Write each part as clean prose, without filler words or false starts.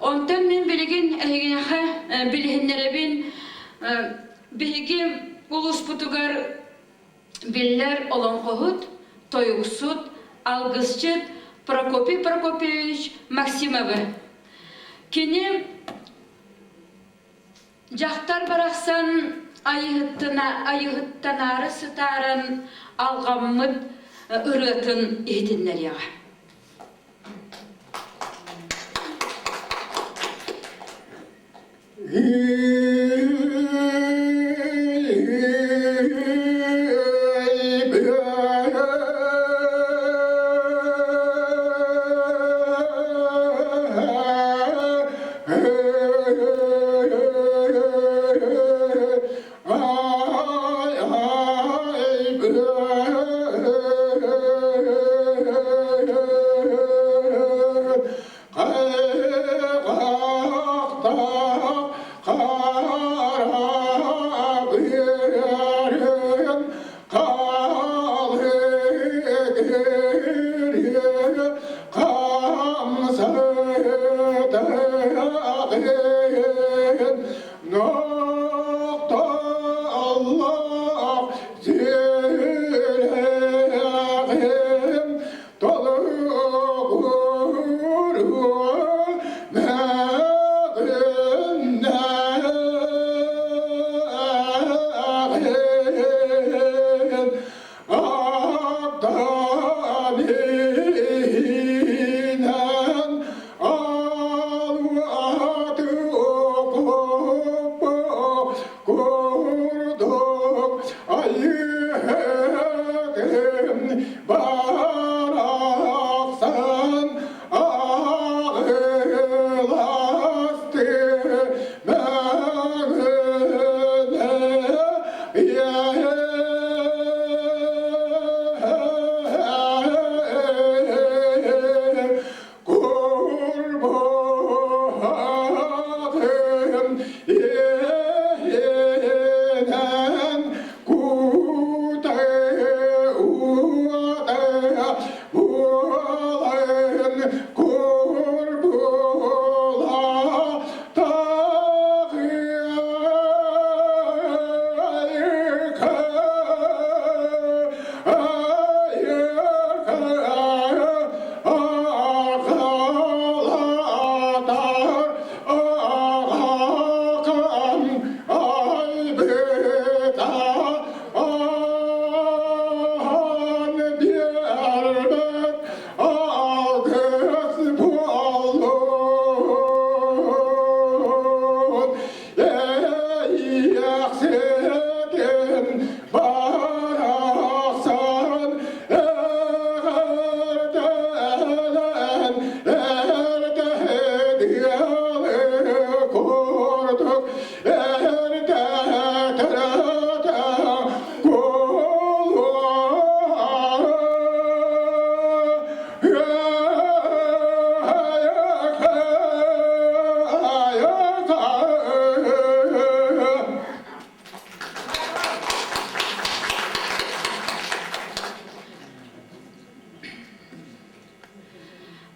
Ondan men bilgin eginehe bilhinlerebin bihigi ulus putugar biller olan kohut, toyuksut, algısçıt Prokopi Prokopyevich Maksimovi. Kini Jahtar baraksan ayıhıttanarı sıtaran algammıd ırıtın ehdinler yağa.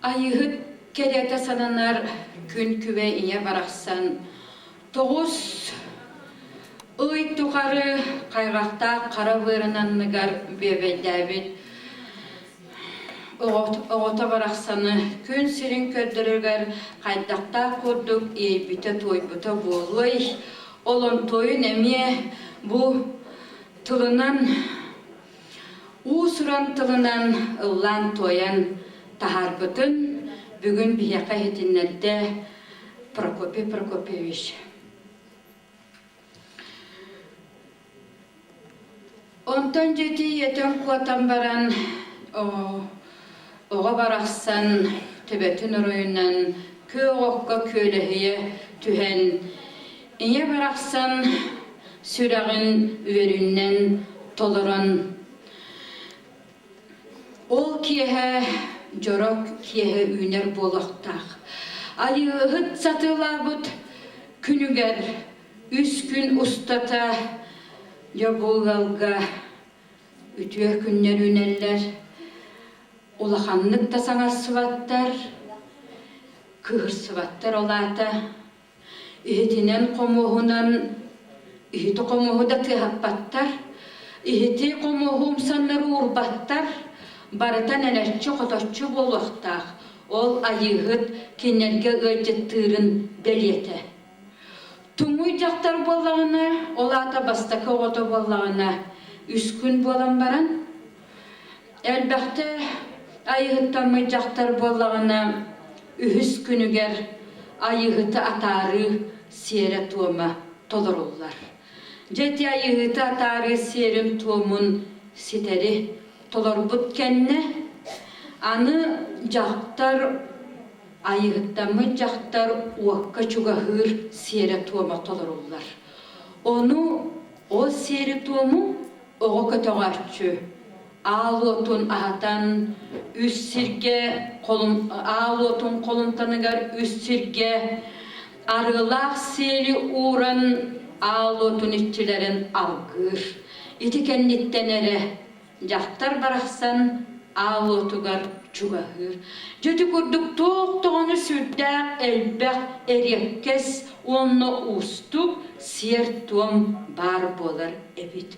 Ayıhıt kerete sananlar gün küve iye baraksan toğuz ıy tukarı kaygakta kara vırınan nıgar bebeldabit oğota baraksanı gün sirin kördürürger kaydakta kurduk eybite toybita boğuy olon toyun emiye bu tılınan usuran tılınan ıllan toyan taharbıtın bugün bir yaka etinlerde Prokopi Prokopyevich. Ondan jeti yeten kuatan baran oğa baraksan Tibetin oruyundan köy oğukka köylehiye tühen iye baraksan sürağın üveründen toluran ol kiyehe jorok kiyehe üner bolaktaq. Ayıhıt satılabıt günüger, üç gün ustata ya bulgalga ütüye günler üneller. Ulahanlık da sana sıvattar. kıhırsıvattar olata. İhitinen komuhunan, ihiti komuhu da tığapbattar. İhiti komuhu umsanları urbattar. Baratan enerji kotoçu bolvaqtaq. Ol ayıhıt kennerge ıcıttırın beliyete. Tumuy jaktar bolağına, olata bastaka oto bolağına üskün bolan baran. Elbette ayıhıttamı jaktar bolağına ühüs günüger ayıhıtı atarı siyere tuğma tolurullar. Jeti ayıhıtı atarı siyerim tuğmun siteri tolur kenne anı jaktar ayıhıttamı jaktar uakka çugahır siyere tuğma tolurullar. Onu o siyere tuğmu oğu kötüğarçı. Ağlotun ahatan üst sirge ağlotun kolum tanıgar üst sirge arılaq seri uğran ağlotun işçilerin algır. İtikennittenere jaktar baraksan ağlotugar çugahır. Jötü kurduk toğunu sürdaq elbaq erekkes onu ustuk siyer tuğum bar bolar ebit